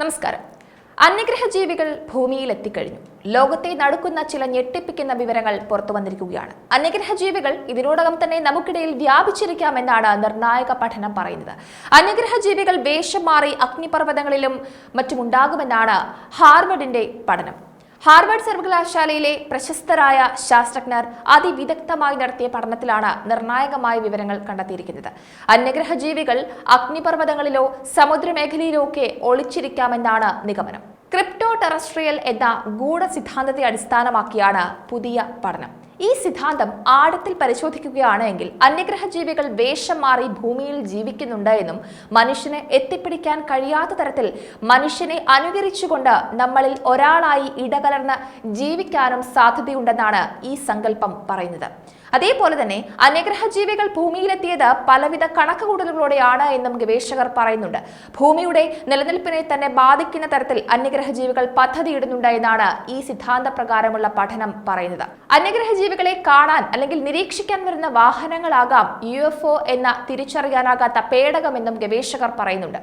നമസ്കാരം. അന്യഗ്രഹ ജീവികൾ ഭൂമിയിൽ എത്തിക്കഴിഞ്ഞു. ലോകത്തെ നടുക്കുന്ന ചില ഞെട്ടിപ്പിക്കുന്ന വിവരങ്ങൾ പുറത്തു വന്നിരിക്കുകയാണ്. അന്യഗ്രഹ ജീവികൾ ഇതിനോടകം തന്നെ നമുക്കിടയിൽ വ്യാപിച്ചിരിക്കാമെന്നാണ് നിർണായക പഠനം പറയുന്നത്. അന്യഗ്രഹ ജീവികൾ വേഷം മാറി അഗ്നിപർവ്വതങ്ങളിലും മറ്റുമുണ്ടാകുമെന്നാണ് ഹാർവർഡിന്റെ പഠനം. ഹാർവർഡ് സർവകലാശാലയിലെ പ്രശസ്തരായ ശാസ്ത്രജ്ഞർ അതിവിദഗ്ധമായി നടത്തിയ പഠനത്തിലാണ് നിർണായകമായ വിവരങ്ങൾ കണ്ടെത്തിയിരിക്കുന്നത്. അന്യഗ്രഹ ജീവികൾ അഗ്നിപർവ്വതങ്ങളിലോ സമുദ്രമേഖലയിലോ ഒക്കെ ഒളിച്ചിരിക്കാമെന്നാണ് നിഗമനം. ക്രിപ്റ്റോ ടെറസ്ട്രിയൽ എന്ന ഗൂഢസിദ്ധാന്തത്തെ അടിസ്ഥാനമാക്കിയാണ് പുതിയ പഠനം. ഈ സിദ്ധാന്തം ആഴത്തിൽ പരിശോധിക്കുകയാണെങ്കിൽ അന്യഗ്രഹ ജീവികൾ വേഷം മാറി ഭൂമിയിൽ ജീവിക്കുന്നുണ്ട് എന്നും മനുഷ്യന് എത്തിപ്പിടിക്കാൻ കഴിയാത്ത തരത്തിൽ മനുഷ്യനെ അനുകരിച്ചുകൊണ്ട് നമ്മളിൽ ഒരാളായി ഇടകലർന്ന് ജീവിക്കാനും സാധ്യതയുണ്ടെന്നാണ് ഈ സങ്കല്പം പറയുന്നത്. അതേപോലെ തന്നെ അന്യഗ്രഹ ജീവികൾ ഭൂമിയിലെത്തിയത് പലവിധ കണക്കുകൂട്ടലുകളോടെയാണ് എന്നും ഗവേഷകർ പറയുന്നുണ്ട്. ഭൂമിയുടെ നിലനിൽപ്പിനെ തന്നെ ബാധിക്കുന്ന തരത്തിൽ അന്യഗ്രഹ ജീവികൾ പദ്ധതിയിടുന്നുണ്ട് എന്നാണ് ഈ സിദ്ധാന്ത പ്രകാരമുള്ള പഠനം പറയുന്നത്. അന്യഗ്രഹ ജീവികളെ കാണാൻ അല്ലെങ്കിൽ നിരീക്ഷിക്കാൻ വരുന്ന വാഹനങ്ങളാകാം UFO എന്ന തിരിച്ചറിയാനാകാത്ത പേടകമെന്നും ഗവേഷകർ പറയുന്നുണ്ട്.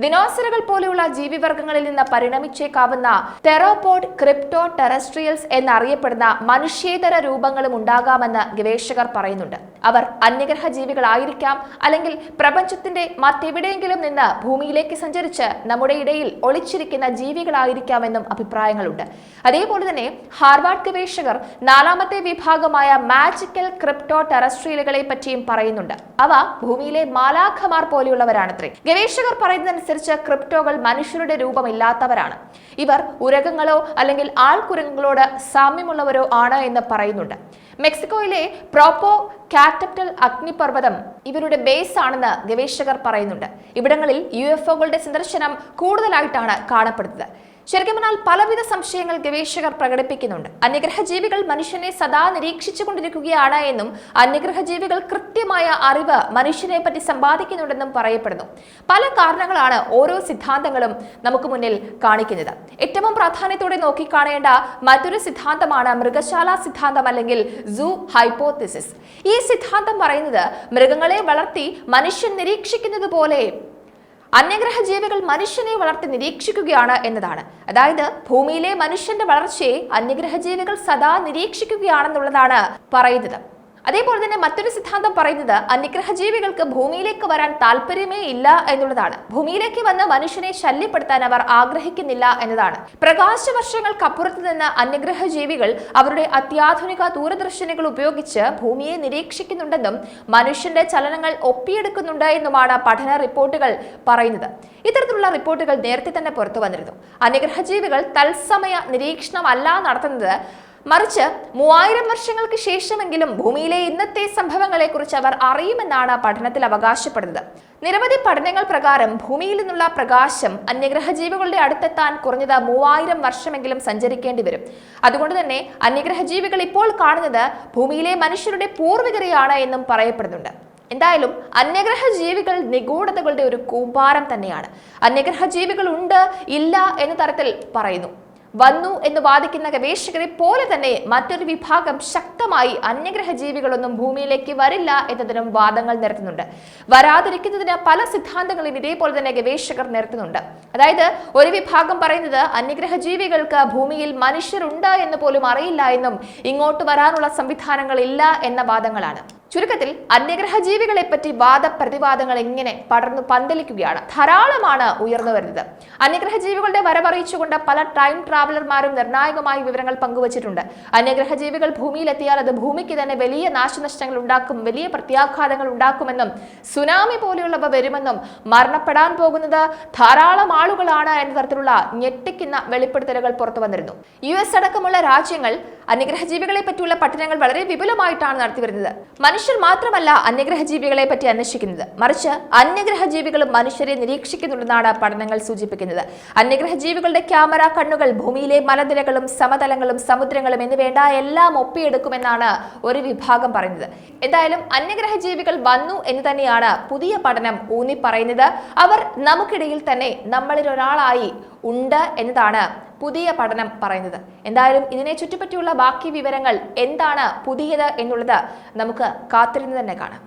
ദിനോസറുകൾ പോലെയുള്ള ജീവിവർഗങ്ങളിൽ നിന്ന് പരിണമിച്ചേക്കാവുന്ന തെറോപോഡ് ക്രിപ്റ്റോ ടെറസ്ട്രിയൽസ് എന്നറിയപ്പെടുന്ന മനുഷ്യേതര രൂപങ്ങളും ഉണ്ടാകാമെന്ന് ഗവേഷകർ പറയുന്നുണ്ട്. അവർ അന്യഗ്രഹ ജീവികളായിരിക്കാം, അല്ലെങ്കിൽ പ്രപഞ്ചത്തിന്റെ മറ്റെവിടെയെങ്കിലും നിന്ന് ഭൂമിയിലേക്ക് സഞ്ചരിച്ച് നമ്മുടെ ഇടയിൽ ഒളിച്ചിരിക്കുന്ന ജീവികളായിരിക്കാമെന്നും അഭിപ്രായങ്ങളുണ്ട്. അതേപോലെ തന്നെ ഹാർവാർഡ് ഗവേഷകർ നാലാമത്തെ വിഭാഗമായ മാജിക്കൽ ക്രിപ്റ്റോ ടെറസ്ട്രിയലുകളെ പറ്റിയും പറയുന്നുണ്ട്. അവ ഭൂമിയിലെ മാലാഖമാർ പോലെയുള്ളവരാണത്രേ. ഗവേഷകർ പറയുന്നതനുസരിച്ച് ക്രിപ്റ്റോകൾ മനുഷ്യരുടെ രൂപമില്ലാത്തവരാണ്. ഇവർ ഉരകങ്ങളോ അല്ലെങ്കിൽ ആൾക്കുരങ്ങുകളോട് സാമ്യമുള്ളവരോ ആണ് എന്ന് പറയുന്നുണ്ട്. മെക്സിക്കോയിലെ പ്രോപ്പോ കാറ്റപ്റ്റൽ അഗ്നിപർവ്വതം ഇവരുടെ ബേസ് ആണെന്ന് ഗവേഷകർ പറയുന്നുണ്ട്. ഇവിടങ്ങളിൽ UFOകളുടെ സന്ദർശനം കൂടുതലായിട്ടാണ് കാണപ്പെടുന്നത്. ശരിക്കും പറഞ്ഞാൽ പലവിധ സംശയങ്ങൾ ഗവേഷകർ പ്രകടിപ്പിക്കുന്നുണ്ട്. അന്യഗ്രഹ ജീവികൾ മനുഷ്യനെ സദാ നിരീക്ഷിച്ചു കൊണ്ടിരിക്കുകയാണ് എന്നും അന്യഗ്രഹ ജീവികൾ കൃത്യമായ അറിവ് മനുഷ്യനെ പറ്റി സമ്പാദിക്കുന്നുണ്ടെന്നും പറയപ്പെടുന്നു. പല കാരണങ്ങളാണ് ഓരോ സിദ്ധാന്തങ്ങളും നമുക്ക് മുന്നിൽ കാണിക്കുന്നത്. ഏറ്റവും പ്രാധാന്യത്തോടെ നോക്കിക്കാണേണ്ട മറ്റൊരു സിദ്ധാന്തമാണ് മൃഗശാല സിദ്ധാന്തം അല്ലെങ്കിൽ സൂ ഹൈപ്പോത്തിസിസ്. ഈ സിദ്ധാന്തം പറയുന്നത് മൃഗങ്ങളെ വളർത്തി മനുഷ്യൻ നിരീക്ഷിക്കുന്നത് പോലെ അന്യഗ്രഹ ജീവികൾ മനുഷ്യനെ വളർത്തി നിരീക്ഷിക്കുകയാണ് എന്നതാണ്. അതായത് ഭൂമിയിലെ മനുഷ്യന്റെ വളർച്ചയെ അന്യഗ്രഹ ജീവികൾ സദാ നിരീക്ഷിക്കുകയാണെന്നുള്ളതാണ് പറയുന്നത്. അതേപോലെ തന്നെ മറ്റൊരു സിദ്ധാന്തം പറയുന്നത് അന്യഗ്രഹ ജീവികൾക്ക് ഭൂമിയിലേക്ക് വരാൻ താല്പര്യമേ ഇല്ല എന്നുള്ളതാണ്. ഭൂമിയിലേക്ക് വന്ന് മനുഷ്യനെ ശല്യപ്പെടുത്താൻ അവർ ആഗ്രഹിക്കുന്നില്ല എന്നതാണ്. പ്രകാശ വർഷങ്ങൾക്കപ്പുറത്ത് നിന്ന് അന്യഗ്രഹ ജീവികൾ അവരുടെ അത്യാധുനിക ദൂരദർശിനികൾ ഉപയോഗിച്ച് ഭൂമിയെ നിരീക്ഷിക്കുന്നുണ്ടെന്നും മനുഷ്യന്റെ ചലനങ്ങൾ ഒപ്പിയെടുക്കുന്നുണ്ട് എന്നുമാണ് പഠന റിപ്പോർട്ടുകൾ പറയുന്നത്. ഇത്തരത്തിലുള്ള റിപ്പോർട്ടുകൾ നേരത്തെ തന്നെ പുറത്തു വന്നിരുന്നു. അന്യഗ്രഹ ജീവികൾ തത്സമയ നിരീക്ഷണമല്ല നടത്തുന്നത്, മറിച്ച് 3000 വർഷങ്ങൾക്ക് ശേഷമെങ്കിലും ഭൂമിയിലെ ഇന്നത്തെ സംഭവങ്ങളെക്കുറിച്ച് അവർ അറിയുമെന്നാണ് പഠനത്തിൽ അവകാശപ്പെടുന്നത്. നിരവധി പഠനങ്ങൾ പ്രകാരം ഭൂമിയിൽ നിന്നുള്ള പ്രകാശം അന്യഗ്രഹ ജീവികളുടെ അടുത്തെത്താൻ കുറഞ്ഞത് 3000 വർഷമെങ്കിലും സഞ്ചരിക്കേണ്ടി വരും. അതുകൊണ്ട് തന്നെ അന്യഗ്രഹ ജീവികൾ ഇപ്പോൾ കാണുന്നത് ഭൂമിയിലെ മനുഷ്യരുടെ പൂർവികരെയാണ് എന്നും പറയപ്പെടുന്നുണ്ട്. എന്തായാലും അന്യഗ്രഹ ജീവികൾ നിഗൂഢതകളുടെ ഒരു കൂമ്പാരം തന്നെയാണ്. അന്യഗ്രഹ ജീവികൾ ഉണ്ട് ഇല്ല എന്ന തരത്തിൽ പറയുന്നു. വന്നു എന്ന് വാദിക്കുന്ന ഗവേഷകരെ പോലെ തന്നെ മറ്റൊരു വിഭാഗം ശക്തമായി അന്യഗ്രഹ ജീവികളൊന്നും ഭൂമിയിലേക്ക് വരില്ല എന്നതിനും വാദങ്ങൾ നിരത്തുന്നുണ്ട്. വരാതിരിക്കുന്നതിന് പല സിദ്ധാന്തങ്ങളും ഇതേപോലെ തന്നെ ഗവേഷകർ നിരത്തുന്നുണ്ട്. അതായത് ഒരു വിഭാഗം പറയുന്നത് അന്യഗ്രഹ ജീവികൾക്ക് ഭൂമിയിൽ മനുഷ്യരുണ്ട് എന്ന് പോലും അറിയില്ല എന്നും ഇങ്ങോട്ട് വരാനുള്ള സംവിധാനങ്ങൾ ഇല്ല എന്ന വാദങ്ങളാണ്. ചുരുക്കത്തിൽ അന്യഗ്രഹ ജീവികളെ പറ്റി വാദപ്രതിവാദങ്ങൾ ഇങ്ങനെ പടർന്നു പന്തലിക്കുകയാണ്. ധാരാളമാണ് ഉയർന്നു വരുന്നത്. അന്യഗ്രഹ ജീവികളുടെ വരവറിയിച്ചുകൊണ്ട് പല ടൈം ട്രാവലർമാരും നിർണായകമായ വിവരങ്ങൾ പങ്കുവച്ചിട്ടുണ്ട്. അന്യഗ്രഹ ജീവികൾ ഭൂമിയിലെത്തിയാൽ അത് ഭൂമിക്ക് തന്നെ വലിയ നാശനഷ്ടങ്ങൾ ഉണ്ടാക്കും, വലിയ പ്രത്യാഘാതങ്ങൾ ഉണ്ടാക്കുമെന്നും സുനാമി പോലെയുള്ളവ വരുമെന്നും മരണപ്പെടാൻ പോകുന്നത് ധാരാളം ആളുകളാണ് എന്ന തരത്തിലുള്ള ഞെട്ടിക്കുന്ന വെളിപ്പെടുത്തലുകൾ പുറത്തു വന്നിരുന്നു. US അടക്കമുള്ള രാജ്യങ്ങൾ അന്യഗ്രഹ ജീവികളെ പറ്റിയുള്ള പഠനങ്ങൾ വളരെ വിപുലമായിട്ടാണ് നടത്തിവരുന്നത്. മനുഷ്യർ മാത്രമല്ല അന്യഗ്രഹ ജീവികളെ പറ്റി അന്വേഷിക്കുന്നത്, മറിച്ച് അന്യഗ്രഹ ജീവികളും മനുഷ്യരെ നിരീക്ഷിക്കുന്നുണ്ടെന്നാണ് പഠനങ്ങൾ സൂചിപ്പിക്കുന്നത്. അന്യഗ്രഹ ജീവികളുടെ ക്യാമറ കണ്ണുകൾ ഭൂമിയിലെ മലനിരകളും സമതലങ്ങളും സമുദ്രങ്ങളും എന്നിവേണ്ട എല്ലാം ഒപ്പിയെടുക്കുമെന്നാണ് ഒരു വിഭാഗം പറയുന്നത്. എന്തായാലും അന്യഗ്രഹ ജീവികൾ വന്നു എന്ന് തന്നെയാണ് പുതിയ പഠനം ഊന്നി പറയുന്നത്. അവർ നമുക്കിടയിൽ തന്നെ നമ്മളിൽ ഒരാളായി ഉണ്ട് എന്നതാണ് പുതിയ പഠനം പറയുന്നത്. എന്തായാലും ഇതിനെ ചുറ്റിപ്പറ്റിയുള്ള ബാക്കി വിവരങ്ങൾ എന്താണ് പുതിയത് എന്നുള്ളത് നമുക്ക് കാത്തിരുന്ന് തന്നെ കാണാം.